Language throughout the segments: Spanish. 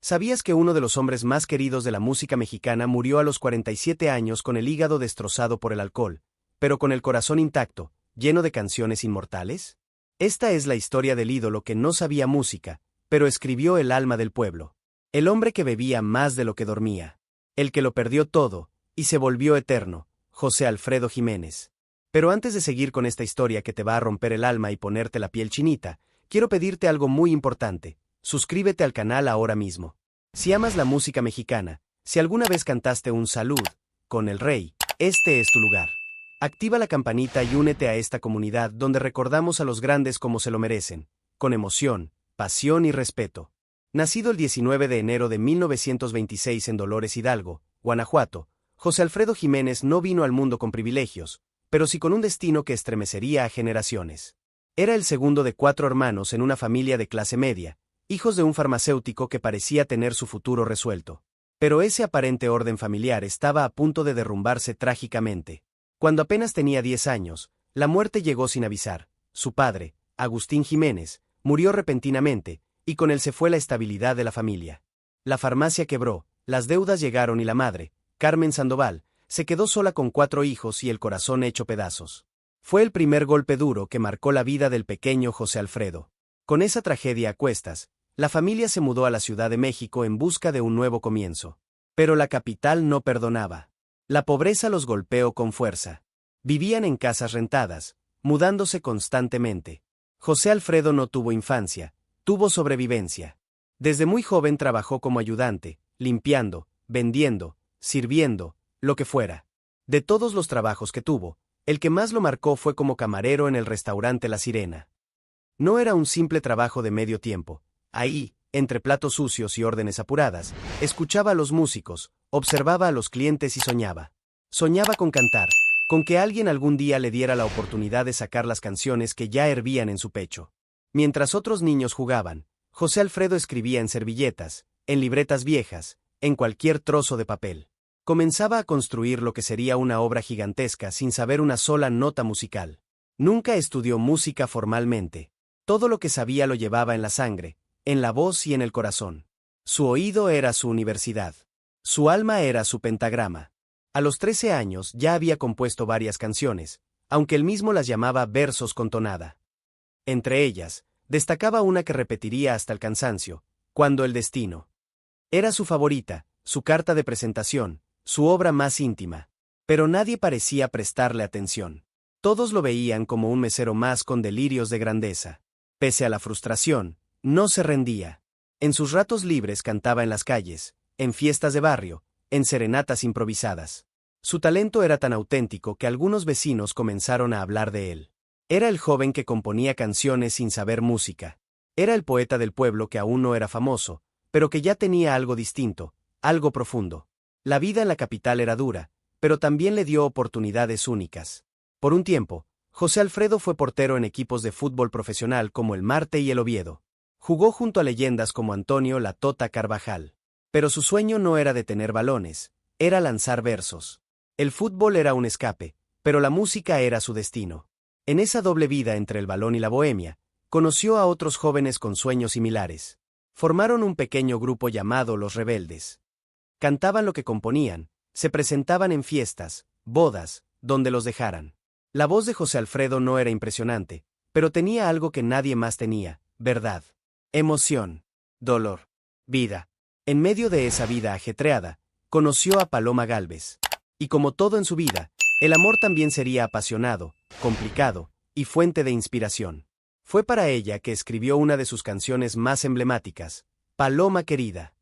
¿Sabías que uno de los hombres más queridos de la música mexicana murió a los 47 años con el hígado destrozado por el alcohol, pero con el corazón intacto, lleno de canciones inmortales? Esta es la historia del ídolo que no sabía música, pero escribió el alma del pueblo. El hombre que bebía más de lo que dormía. El que lo perdió todo, y se volvió eterno, José Alfredo Jiménez. Pero antes de seguir con esta historia que te va a romper el alma y ponerte la piel chinita, quiero pedirte algo muy importante. Suscríbete al canal ahora mismo. Si amas la música mexicana, si alguna vez cantaste un Salud con el Rey, este es tu lugar. Activa la campanita y únete a esta comunidad donde recordamos a los grandes como se lo merecen, con emoción, pasión y respeto. Nacido el 19 de enero de 1926 en Dolores Hidalgo, Guanajuato, José Alfredo Jiménez no vino al mundo con privilegios, pero sí con un destino que estremecería a generaciones. Era el segundo de 4 hermanos en una familia de clase media, hijos de un farmacéutico que parecía tener su futuro resuelto. Pero ese aparente orden familiar estaba a punto de derrumbarse trágicamente. Cuando apenas tenía 10 años, la muerte llegó sin avisar. Su padre, Agustín Jiménez, murió repentinamente, y con él se fue la estabilidad de la familia. La farmacia quebró, las deudas llegaron y la madre, Carmen Sandoval, se quedó sola con 4 hijos y el corazón hecho pedazos. Fue el primer golpe duro que marcó la vida del pequeño José Alfredo. Con esa tragedia a cuestas, la familia se mudó a la Ciudad de México en busca de un nuevo comienzo. Pero la capital no perdonaba. La pobreza los golpeó con fuerza. Vivían en casas rentadas, mudándose constantemente. José Alfredo no tuvo infancia, tuvo sobrevivencia. Desde muy joven trabajó como ayudante, limpiando, vendiendo, sirviendo, lo que fuera. De todos los trabajos que tuvo, el que más lo marcó fue como camarero en el restaurante La Sirena. No era un simple trabajo de medio tiempo. Ahí, entre platos sucios y órdenes apuradas, escuchaba a los músicos, observaba a los clientes y soñaba. Soñaba con cantar, con que alguien algún día le diera la oportunidad de sacar las canciones que ya hervían en su pecho. Mientras otros niños jugaban, José Alfredo escribía en servilletas, en libretas viejas, en cualquier trozo de papel. Comenzaba a construir lo que sería una obra gigantesca sin saber una sola nota musical. Nunca estudió música formalmente. Todo lo que sabía lo llevaba en la sangre, en la voz y en el corazón. Su oído era su universidad. Su alma era su pentagrama. A los 13 años ya había compuesto varias canciones, aunque él mismo las llamaba versos con tonada. Entre ellas, destacaba una que repetiría hasta el cansancio, Cuando el destino. Era su favorita, su carta de presentación, su obra más íntima. Pero nadie parecía prestarle atención. Todos lo veían como un mesero más con delirios de grandeza. Pese a la frustración, no se rendía. En sus ratos libres cantaba en las calles, en fiestas de barrio, en serenatas improvisadas. Su talento era tan auténtico que algunos vecinos comenzaron a hablar de él. Era el joven que componía canciones sin saber música. Era el poeta del pueblo que aún no era famoso, pero que ya tenía algo distinto, algo profundo. La vida en la capital era dura, pero también le dio oportunidades únicas. Por un tiempo, José Alfredo fue portero en equipos de fútbol profesional como el Marte y el Oviedo. Jugó junto a leyendas como Antonio La Tota Carvajal. Pero su sueño no era detener balones, era lanzar versos. El fútbol era un escape, pero la música era su destino. En esa doble vida entre el balón y la bohemia, conoció a otros jóvenes con sueños similares. Formaron un pequeño grupo llamado Los Rebeldes. Cantaban lo que componían, se presentaban en fiestas, bodas, donde los dejaran. La voz de José Alfredo no era impresionante, pero tenía algo que nadie más tenía: verdad, emoción, dolor, vida. En medio de esa vida ajetreada, conoció a Paloma Gálvez. Y como todo en su vida, el amor también sería apasionado, complicado, y fuente de inspiración. Fue para ella que escribió una de sus canciones más emblemáticas, Paloma Querida.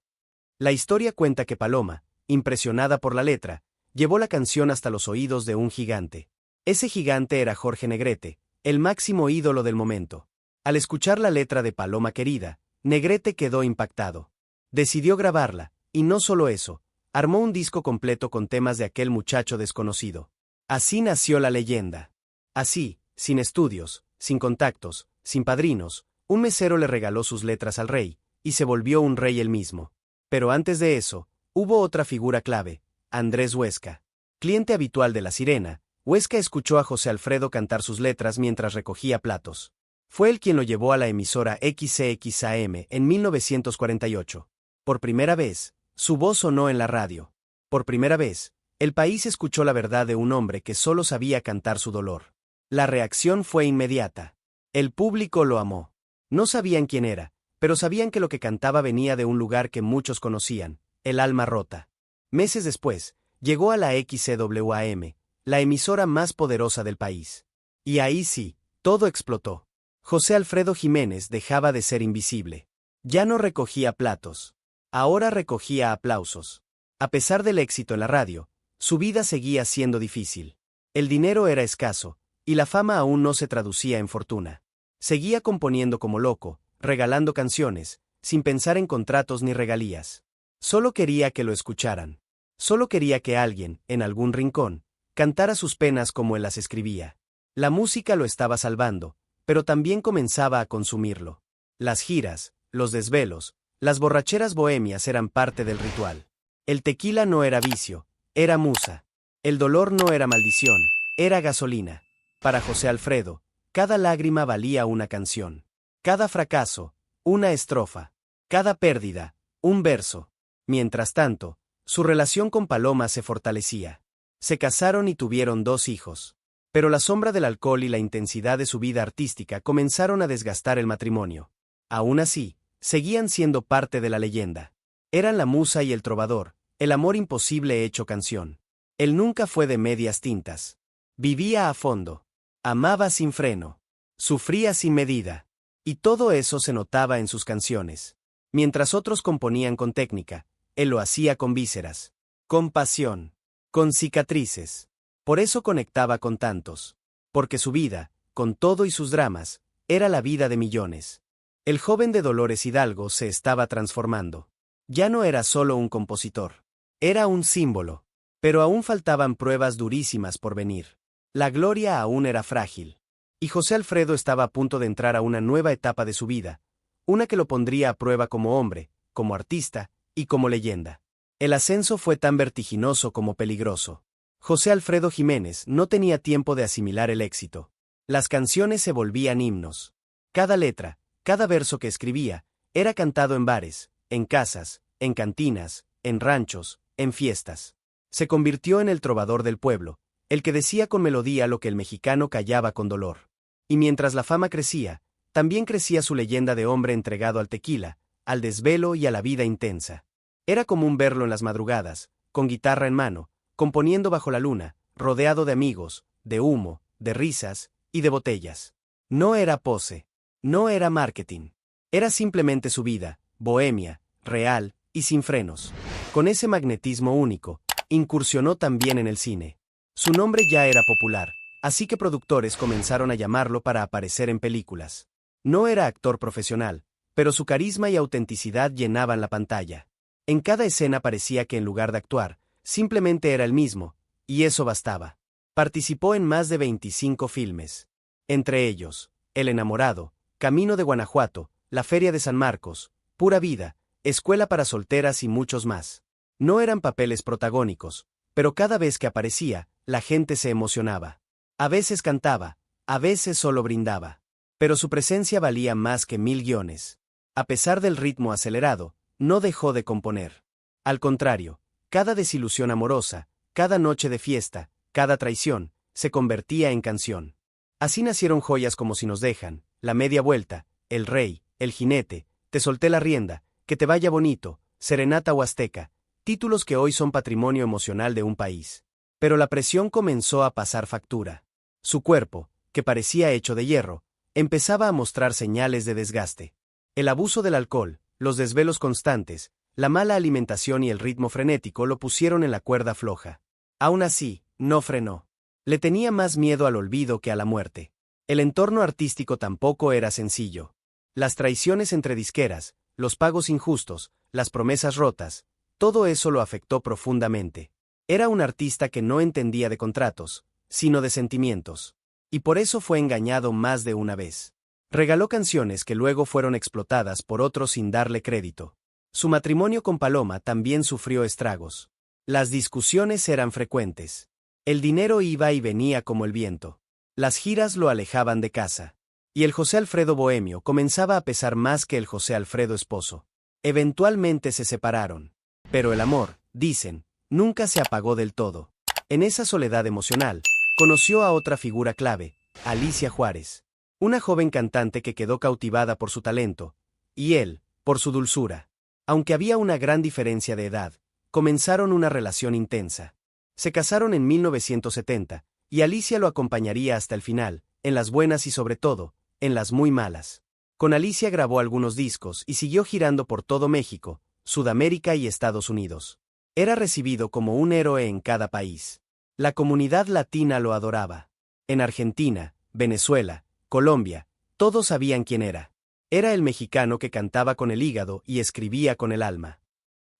La historia cuenta que Paloma, impresionada por la letra, llevó la canción hasta los oídos de un gigante. Ese gigante era Jorge Negrete, el máximo ídolo del momento. Al escuchar la letra de Paloma Querida, Negrete quedó impactado. Decidió grabarla, y no solo eso, armó un disco completo con temas de aquel muchacho desconocido. Así nació la leyenda. Así, sin estudios, sin contactos, sin padrinos, un mesero le regaló sus letras al rey, y se volvió un rey él mismo. Pero antes de eso, hubo otra figura clave, Andrés Huesca. Cliente habitual de La Sirena, Huesca escuchó a José Alfredo cantar sus letras mientras recogía platos. Fue él quien lo llevó a la emisora XCXAM en 1948. Por primera vez, su voz sonó en la radio. Por primera vez, el país escuchó la verdad de un hombre que solo sabía cantar su dolor. La reacción fue inmediata. El público lo amó. No sabían quién era, pero sabían que lo que cantaba venía de un lugar que muchos conocían, el alma rota. Meses después, llegó a la XCWAM, la emisora más poderosa del país. Y ahí sí, todo explotó. José Alfredo Jiménez dejaba de ser invisible. Ya no recogía platos. Ahora recogía aplausos. A pesar del éxito en la radio, su vida seguía siendo difícil. El dinero era escaso, y la fama aún no se traducía en fortuna. Seguía componiendo como loco, regalando canciones, sin pensar en contratos ni regalías. Solo quería que lo escucharan. Solo quería que alguien, en algún rincón, cantara sus penas como él las escribía. La música lo estaba salvando, pero también comenzaba a consumirlo. Las giras, los desvelos, las borracheras bohemias eran parte del ritual. El tequila no era vicio, era musa. El dolor no era maldición, era gasolina. Para José Alfredo, cada lágrima valía una canción. Cada fracaso, una estrofa. Cada pérdida, un verso. Mientras tanto, su relación con Paloma se fortalecía. Se casaron y tuvieron 2 hijos. Pero la sombra del alcohol y la intensidad de su vida artística comenzaron a desgastar el matrimonio. Aún así, seguían siendo parte de la leyenda. Eran la musa y el trovador, el amor imposible hecho canción. Él nunca fue de medias tintas. Vivía a fondo. Amaba sin freno. Sufría sin medida. Y todo eso se notaba en sus canciones. Mientras otros componían con técnica, él lo hacía con vísceras, con pasión, con cicatrices. Por eso conectaba con tantos. Porque su vida, con todo y sus dramas, era la vida de millones. El joven de Dolores Hidalgo se estaba transformando. Ya no era solo un compositor. Era un símbolo. Pero aún faltaban pruebas durísimas por venir. La gloria aún era frágil. Y José Alfredo estaba a punto de entrar a una nueva etapa de su vida, una que lo pondría a prueba como hombre, como artista y como leyenda. El ascenso fue tan vertiginoso como peligroso. José Alfredo Jiménez no tenía tiempo de asimilar el éxito. Las canciones se volvían himnos. Cada letra, cada verso que escribía, era cantado en bares, en casas, en cantinas, en ranchos, en fiestas. Se convirtió en el trovador del pueblo, el que decía con melodía lo que el mexicano callaba con dolor. Y mientras la fama crecía, también crecía su leyenda de hombre entregado al tequila, al desvelo y a la vida intensa. Era común verlo en las madrugadas, con guitarra en mano, componiendo bajo la luna, rodeado de amigos, de humo, de risas y de botellas. No era pose, no era marketing. Era simplemente su vida, bohemia, real y sin frenos. Con ese magnetismo único, incursionó también en el cine. Su nombre ya era popular, así que productores comenzaron a llamarlo para aparecer en películas. No era actor profesional, pero su carisma y autenticidad llenaban la pantalla. En cada escena parecía que en lugar de actuar, simplemente era el mismo, y eso bastaba. Participó en más de 25 filmes. Entre ellos, El enamorado, Camino de Guanajuato, La Feria de San Marcos, Pura Vida, Escuela para solteras y muchos más. No eran papeles protagónicos, pero cada vez que aparecía, la gente se emocionaba. A veces cantaba, a veces solo brindaba. Pero su presencia valía más que 1000 guiones. A pesar del ritmo acelerado, no dejó de componer. Al contrario, cada desilusión amorosa, cada noche de fiesta, cada traición, se convertía en canción. Así nacieron joyas como Si nos dejan, La media vuelta, El rey, El jinete, Te solté la rienda, Que te vaya bonito, Serenata Huasteca, títulos que hoy son patrimonio emocional de un país. Pero la presión comenzó a pasar factura. Su cuerpo, que parecía hecho de hierro, empezaba a mostrar señales de desgaste. El abuso del alcohol, los desvelos constantes, la mala alimentación y el ritmo frenético lo pusieron en la cuerda floja. Aún así, no frenó. Le tenía más miedo al olvido que a la muerte. El entorno artístico tampoco era sencillo. Las traiciones entre disqueras, los pagos injustos, las promesas rotas, todo eso lo afectó profundamente. Era un artista que no entendía de contratos, sino de sentimientos. Y por eso fue engañado más de una vez. Regaló canciones que luego fueron explotadas por otros sin darle crédito. Su matrimonio con Paloma también sufrió estragos. Las discusiones eran frecuentes. El dinero iba y venía como el viento. Las giras lo alejaban de casa. Y el José Alfredo bohemio comenzaba a pesar más que el José Alfredo esposo. Eventualmente se separaron. Pero el amor, dicen, nunca se apagó del todo. En esa soledad emocional, conoció a otra figura clave, Alicia Juárez. Una joven cantante que quedó cautivada por su talento, y él, por su dulzura. Aunque había una gran diferencia de edad, comenzaron una relación intensa. Se casaron en 1970, y Alicia lo acompañaría hasta el final, en las buenas y sobre todo, en las muy malas. Con Alicia grabó algunos discos y siguió girando por todo México, Sudamérica y Estados Unidos. Era recibido como un héroe en cada país. La comunidad latina lo adoraba. En Argentina, Venezuela, Colombia, todos sabían quién era. Era el mexicano que cantaba con el hígado y escribía con el alma.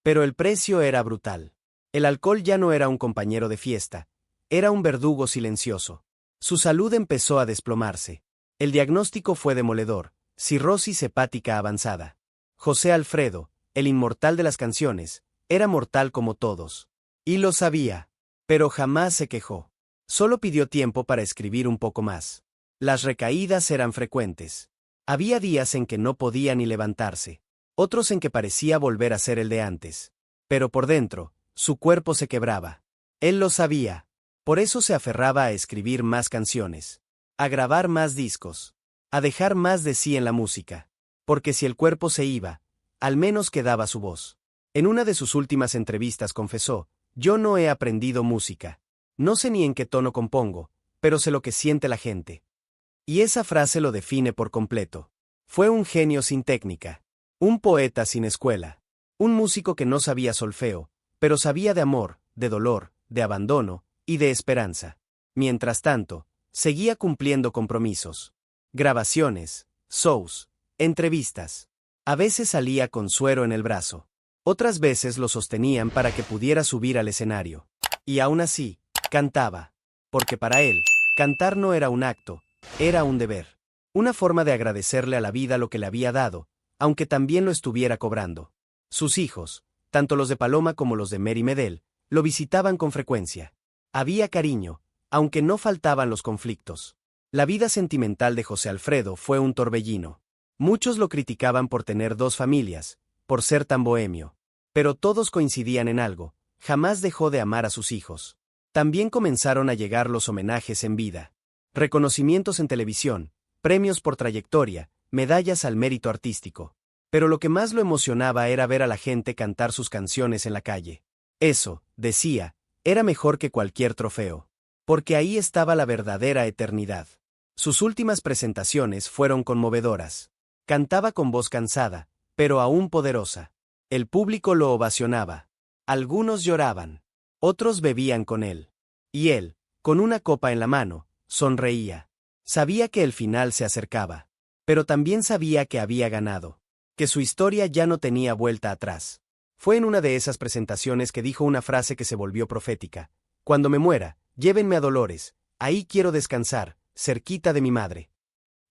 Pero el precio era brutal. El alcohol ya no era un compañero de fiesta, era un verdugo silencioso. Su salud empezó a desplomarse. El diagnóstico fue demoledor, cirrosis hepática avanzada. José Alfredo, el inmortal de las canciones, era mortal como todos. Y lo sabía. Pero jamás se quejó. Solo pidió tiempo para escribir un poco más. Las recaídas eran frecuentes. Había días en que no podía ni levantarse, otros en que parecía volver a ser el de antes. Pero por dentro, su cuerpo se quebraba. Él lo sabía. Por eso se aferraba a escribir más canciones, a grabar más discos, a dejar más de sí en la música. Porque si el cuerpo se iba, al menos quedaba su voz. En una de sus últimas entrevistas confesó: yo no he aprendido música. No sé ni en qué tono compongo, pero sé lo que siente la gente. Y esa frase lo define por completo. Fue un genio sin técnica, un poeta sin escuela, un músico que no sabía solfeo, pero sabía de amor, de dolor, de abandono y de esperanza. Mientras tanto, seguía cumpliendo compromisos. Grabaciones, shows, entrevistas. A veces salía con suero en el brazo. Otras veces lo sostenían para que pudiera subir al escenario. Y aún así, cantaba. Porque para él, cantar no era un acto, era un deber. Una forma de agradecerle a la vida lo que le había dado, aunque también lo estuviera cobrando. Sus hijos, tanto los de Paloma como los de Mary Medel, lo visitaban con frecuencia. Había cariño, aunque no faltaban los conflictos. La vida sentimental de José Alfredo fue un torbellino. Muchos lo criticaban por tener dos familias, por ser tan bohemio. Pero todos coincidían en algo: jamás dejó de amar a sus hijos. También comenzaron a llegar los homenajes en vida. Reconocimientos en televisión, premios por trayectoria, medallas al mérito artístico. Pero lo que más lo emocionaba era ver a la gente cantar sus canciones en la calle. Eso, decía, era mejor que cualquier trofeo. Porque ahí estaba la verdadera eternidad. Sus últimas presentaciones fueron conmovedoras. Cantaba con voz cansada, pero aún poderosa. El público lo ovacionaba. Algunos lloraban. Otros bebían con él. Y él, con una copa en la mano, sonreía. Sabía que el final se acercaba. Pero también sabía que había ganado. Que su historia ya no tenía vuelta atrás. Fue en una de esas presentaciones que dijo una frase que se volvió profética: cuando me muera, llévenme a Dolores, ahí quiero descansar, cerquita de mi madre.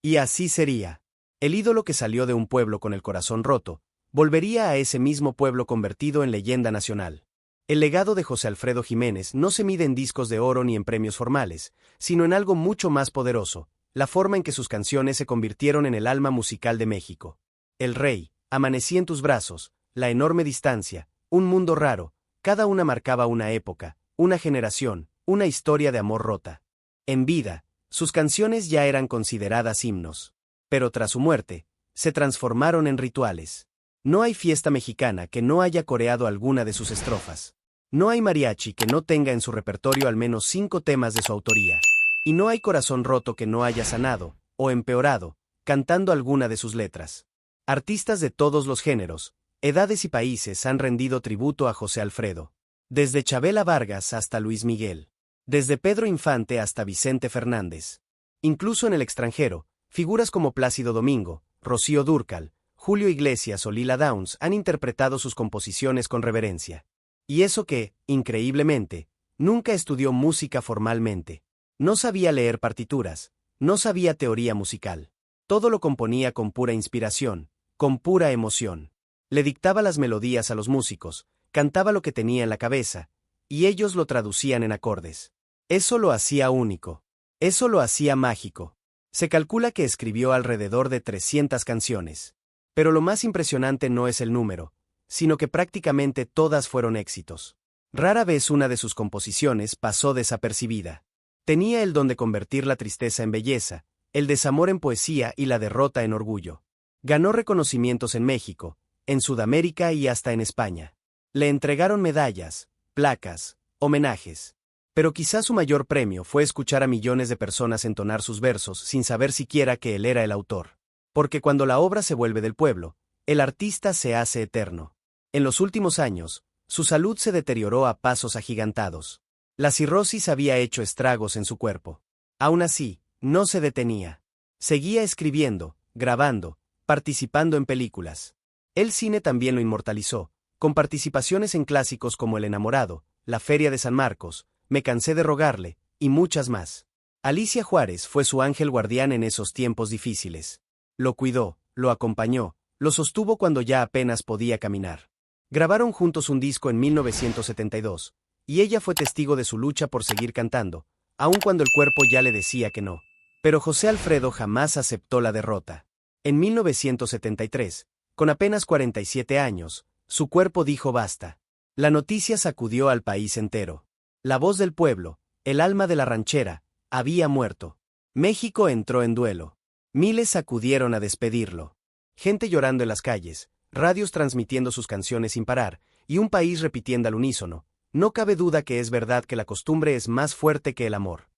Y así sería. El ídolo que salió de un pueblo con el corazón roto, volvería a ese mismo pueblo convertido en leyenda nacional. El legado de José Alfredo Jiménez no se mide en discos de oro ni en premios formales, sino en algo mucho más poderoso: la forma en que sus canciones se convirtieron en el alma musical de México. El Rey, Amanecí en tus brazos, La enorme distancia, Un mundo raro, cada una marcaba una época, una generación, una historia de amor rota. En vida, sus canciones ya eran consideradas himnos. Pero tras su muerte, se transformaron en rituales. No hay fiesta mexicana que no haya coreado alguna de sus estrofas. No hay mariachi que no tenga en su repertorio al menos 5 temas de su autoría. Y no hay corazón roto que no haya sanado, o empeorado, cantando alguna de sus letras. Artistas de todos los géneros, edades y países han rendido tributo a José Alfredo. Desde Chabela Vargas hasta Luis Miguel. Desde Pedro Infante hasta Vicente Fernández. Incluso en el extranjero, figuras como Plácido Domingo, Rocío Dúrcal, Julio Iglesias o Lila Downs han interpretado sus composiciones con reverencia. Y eso que, increíblemente, nunca estudió música formalmente. No sabía leer partituras, no sabía teoría musical. Todo lo componía con pura inspiración, con pura emoción. Le dictaba las melodías a los músicos, cantaba lo que tenía en la cabeza, y ellos lo traducían en acordes. Eso lo hacía único. Eso lo hacía mágico. Se calcula que escribió alrededor de 300 canciones. Pero lo más impresionante no es el número, sino que prácticamente todas fueron éxitos. Rara vez una de sus composiciones pasó desapercibida. Tenía el don de convertir la tristeza en belleza, el desamor en poesía y la derrota en orgullo. Ganó reconocimientos en México, en Sudamérica y hasta en España. Le entregaron medallas, placas, homenajes. Pero quizás su mayor premio fue escuchar a millones de personas entonar sus versos sin saber siquiera que él era el autor. Porque cuando la obra se vuelve del pueblo, el artista se hace eterno. En los últimos años, su salud se deterioró a pasos agigantados. La cirrosis había hecho estragos en su cuerpo. Aún así, no se detenía. Seguía escribiendo, grabando, participando en películas. El cine también lo inmortalizó, con participaciones en clásicos como El enamorado, La feria de San Marcos, Me cansé de rogarle, y muchas más. Alicia Juárez fue su ángel guardián en esos tiempos difíciles. Lo cuidó, lo acompañó, lo sostuvo cuando ya apenas podía caminar. Grabaron juntos un disco en 1972, y ella fue testigo de su lucha por seguir cantando, aun cuando el cuerpo ya le decía que no. Pero José Alfredo jamás aceptó la derrota. En 1973, con apenas 47 años, su cuerpo dijo basta. La noticia sacudió al país entero. La voz del pueblo, el alma de la ranchera, había muerto. México entró en duelo. Miles acudieron a despedirlo. Gente llorando en las calles, radios transmitiendo sus canciones sin parar, y un país repitiendo al unísono: no cabe duda que es verdad que la costumbre es más fuerte que el amor.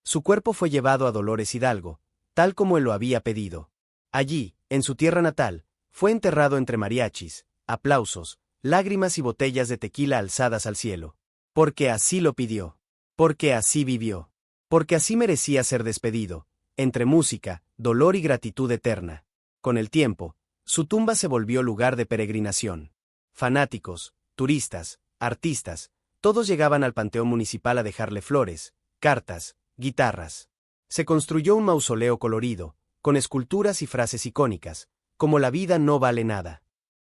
Su cuerpo fue llevado a Dolores Hidalgo, tal como él lo había pedido. Allí, en su tierra natal, fue enterrado entre mariachis, aplausos, lágrimas y botellas de tequila alzadas al cielo. Porque así lo pidió. Porque así vivió. Porque así merecía ser despedido, entre música, dolor y gratitud eterna. Con el tiempo, su tumba se volvió lugar de peregrinación. Fanáticos, turistas, artistas, todos llegaban al Panteón Municipal a dejarle flores, cartas, guitarras. Se construyó un mausoleo colorido, con esculturas y frases icónicas, como la vida no vale nada.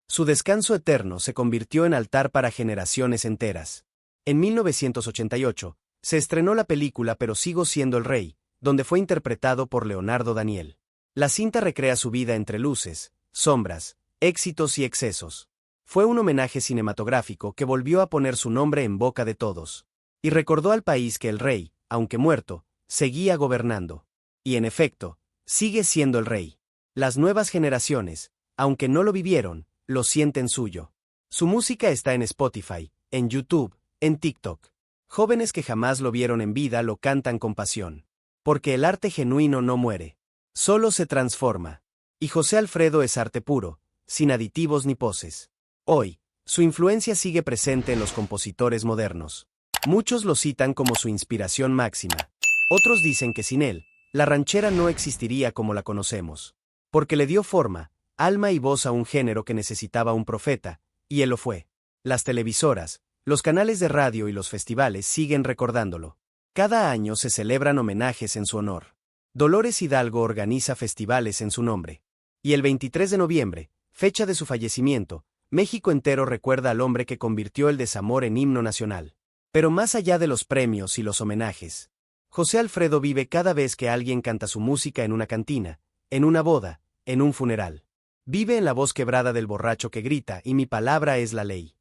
Su descanso eterno se convirtió en altar para generaciones enteras. En 1988, se estrenó la película Pero sigo siendo el rey, donde fue interpretado por Leonardo Daniel. La cinta recrea su vida entre luces, sombras, éxitos y excesos. Fue un homenaje cinematográfico que volvió a poner su nombre en boca de todos. Y recordó al país que el rey, aunque muerto, seguía gobernando. Y en efecto, sigue siendo el rey. Las nuevas generaciones, aunque no lo vivieron, lo sienten suyo. Su música está en Spotify, en YouTube, en TikTok. Jóvenes que jamás lo vieron en vida lo cantan con pasión. Porque el arte genuino no muere. Solo se transforma. Y José Alfredo es arte puro, sin aditivos ni poses. Hoy, su influencia sigue presente en los compositores modernos. Muchos lo citan como su inspiración máxima. Otros dicen que sin él, la ranchera no existiría como la conocemos. Porque le dio forma, alma y voz a un género que necesitaba un profeta, y él lo fue. Las televisoras, los canales de radio y los festivales siguen recordándolo. Cada año se celebran homenajes en su honor. Dolores Hidalgo organiza festivales en su nombre. Y el 23 de noviembre, fecha de su fallecimiento, México entero recuerda al hombre que convirtió el desamor en himno nacional. Pero más allá de los premios y los homenajes, José Alfredo vive cada vez que alguien canta su música en una cantina, en una boda, en un funeral. Vive en la voz quebrada del borracho que grita y mi palabra es la ley.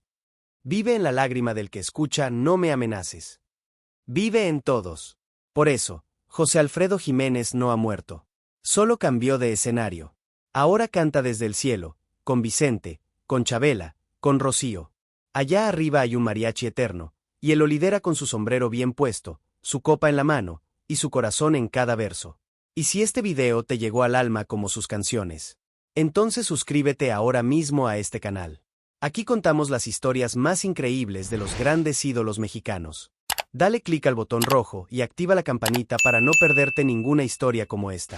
Vive en la lágrima del que escucha no me amenaces. Vive en todos. Por eso, José Alfredo Jiménez no ha muerto. Solo cambió de escenario. Ahora canta desde el cielo, con Vicente, con Chabela, con Rocío. Allá arriba hay un mariachi eterno, y él lo lidera con su sombrero bien puesto, su copa en la mano, y su corazón en cada verso. Y si este video te llegó al alma como sus canciones, entonces suscríbete ahora mismo a este canal. Aquí contamos las historias más increíbles de los grandes ídolos mexicanos. Dale clic al botón rojo y activa la campanita para no perderte ninguna historia como esta.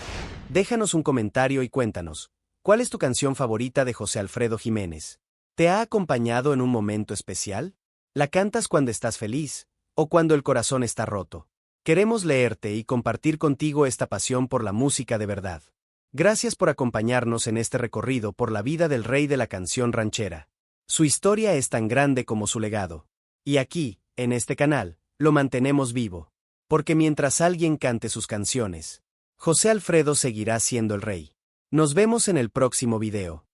Déjanos un comentario y cuéntanos, ¿cuál es tu canción favorita de José Alfredo Jiménez? ¿Te ha acompañado en un momento especial? ¿La cantas cuando estás feliz o cuando el corazón está roto? Queremos leerte y compartir contigo esta pasión por la música de verdad. Gracias por acompañarnos en este recorrido por la vida del rey de la canción ranchera. Su historia es tan grande como su legado. Y aquí, en este canal, lo mantenemos vivo. Porque mientras alguien cante sus canciones, José Alfredo seguirá siendo el rey. Nos vemos en el próximo video.